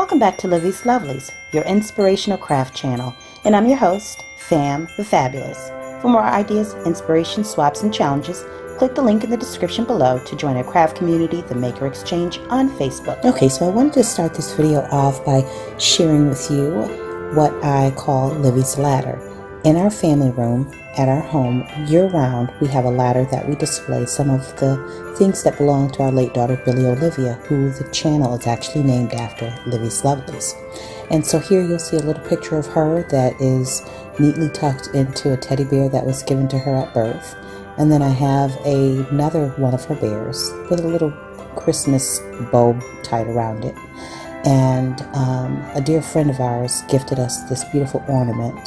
Welcome back to Libby's Lovelies, your inspirational craft channel, and I'm your host, Fam the Fabulous. For more ideas, inspiration, swaps, and challenges, click the link in the description below to join our craft community, the Maker Exchange, on Facebook. Okay, so I wanted to start this video off by sharing with you what I call Libby's Ladder. In our family room at our home, year-round, we have a ladder that we display some of the things that belong to our late daughter, Billy Olivia, who the channel is actually named after, Libby's Lovelies. And so here you'll see a little picture of her that is neatly tucked into a teddy bear that was given to her at birth. And then I have another one of her bears with a little Christmas bow tied around it. And a dear friend of ours gifted us this beautiful ornament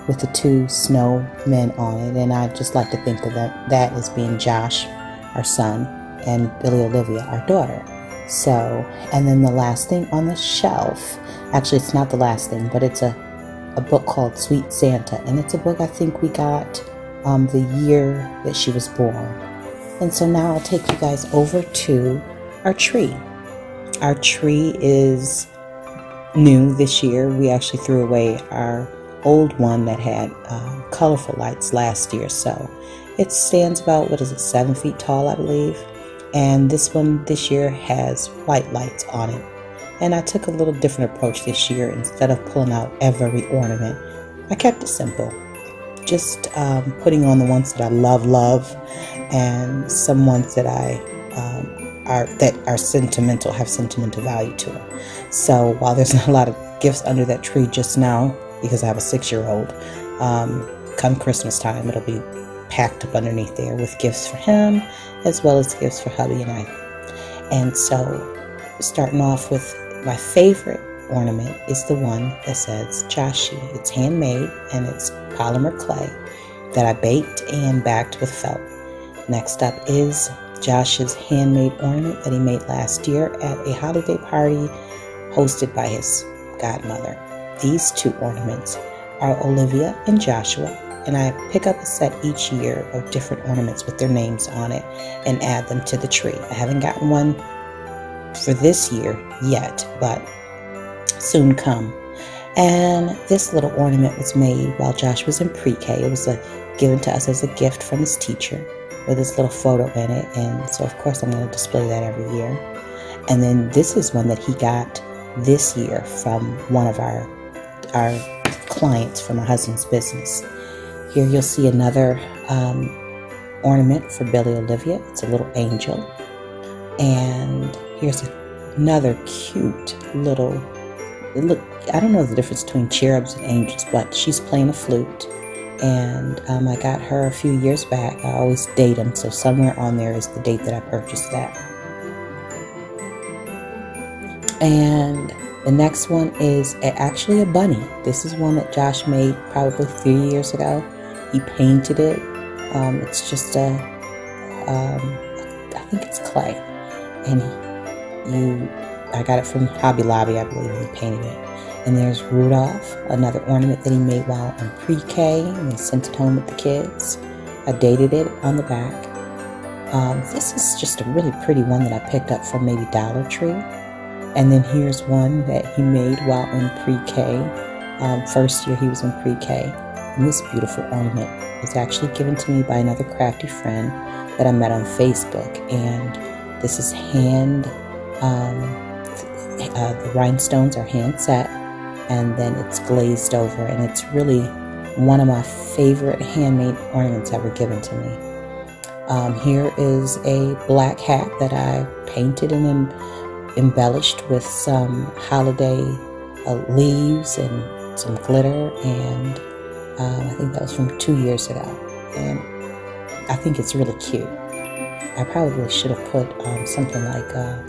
with the two snowmen on it, and I just like to think of that as being Josh, our son, and Billy Olivia, our daughter. So, and then the last thing on the shelf, actually it's not the last thing, but it's a book called Sweet Santa, and it's a book I think we got the year that she was born. And so now I'll take you guys over to our tree. Our tree is new this year. We actually threw away our old one that had colorful lights last year, so it stands about 7 feet tall, I believe, and this one this year has white lights on it. And I took a little different approach this year. Instead of pulling out every ornament, I kept it simple, just putting on the ones that I love, and some ones that are sentimental, have sentimental value to them. So while there's not a lot of gifts under that tree just now, because I have a 6-year-old, come Christmas time, it'll be packed up underneath there with gifts for him, as well as gifts for hubby and I. And so, starting off with my favorite ornament is the one that says Joshi. It's handmade, and it's polymer clay that I baked and backed with felt. Next up is Josh's handmade ornament that he made last year at a holiday party hosted by his godmother. These two ornaments are Olivia and Joshua, and I pick up a set each year of different ornaments with their names on it and add them to the tree. I haven't gotten one for this year yet, but soon come. And this little ornament was made while Josh was in pre-K. It was given to us as a gift from his teacher with his little photo in it, and so of course I'm going to display that every year. And then this is one that he got this year from one of our clients from my husband's business. Here you'll see another ornament for Billy Olivia. It's a little angel. And here's another cute little, I don't know the difference between cherubs and angels, but she's playing a flute. And I got her a few years back. I always date them, so somewhere on there is the date that I purchased that. And the next one is actually a bunny. This is one that Josh made probably 3 years ago. He painted it. It's just I think it's clay. And I got it from Hobby Lobby, I believe. He painted it. And there's Rudolph, another ornament that he made while in pre-K, and he sent it home with the kids. I dated it on the back. This is just a really pretty one that I picked up from maybe Dollar Tree. And then here's one that he made while in pre-K. First year he was in pre-K. And this beautiful ornament was actually given to me by another crafty friend that I met on Facebook. And this is the rhinestones are hand set, and then it's glazed over. And it's really one of my favorite handmade ornaments ever given to me. Here is a black hat that I painted and embellished with some holiday leaves and some glitter, and I think that was from 2 years ago, and I think it's really cute. I probably should have put something like a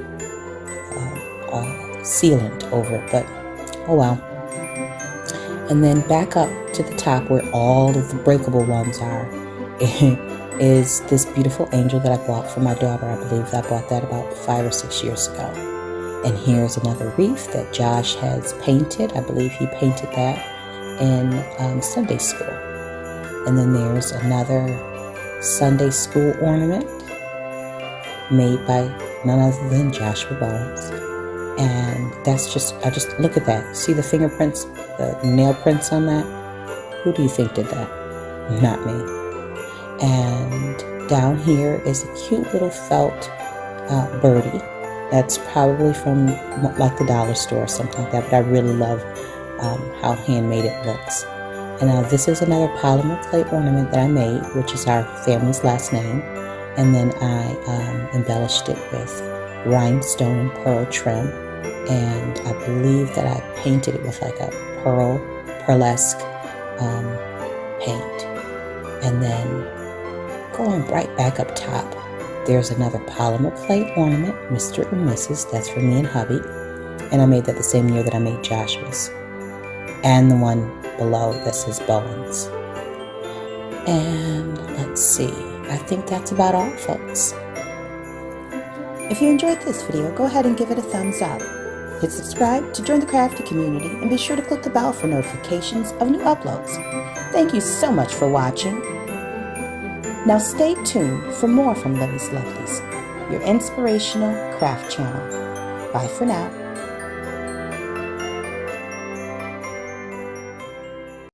sealant over it, but oh well. And then back up to the top where all of the breakable ones are is this beautiful angel that I bought for my daughter. I believe I bought that about 5 or 6 years ago. And here's another wreath that Josh has painted. I believe he painted that in Sunday school. And then there's another Sunday school ornament made by none other than Joshua Bones. And that's just, I just look at that. See the fingerprints, the nail prints on that? Who do you think did that? Not me. And down here is a cute little felt birdie. That's probably from like the dollar store or something like that, but I really love how handmade it looks. And now this is another polymer clay ornament that I made, which is our family's last name. And then I embellished it with rhinestone and pearl trim. And I believe that I painted it with like a pearlesque paint. And then going right back up top, there's another polymer clay ornament, Mr. and Mrs. That's for me and hubby. And I made that the same year that I made Joshua's. And the one below that says Bowen's. And let's see, I think that's about all, folks. If you enjoyed this video, go ahead and give it a thumbs up. Hit subscribe to join the crafty community, and be sure to click the bell for notifications of new uploads. Thank you so much for watching. Now stay tuned for more from Libby's Lovelies, your inspirational craft channel. Bye for now.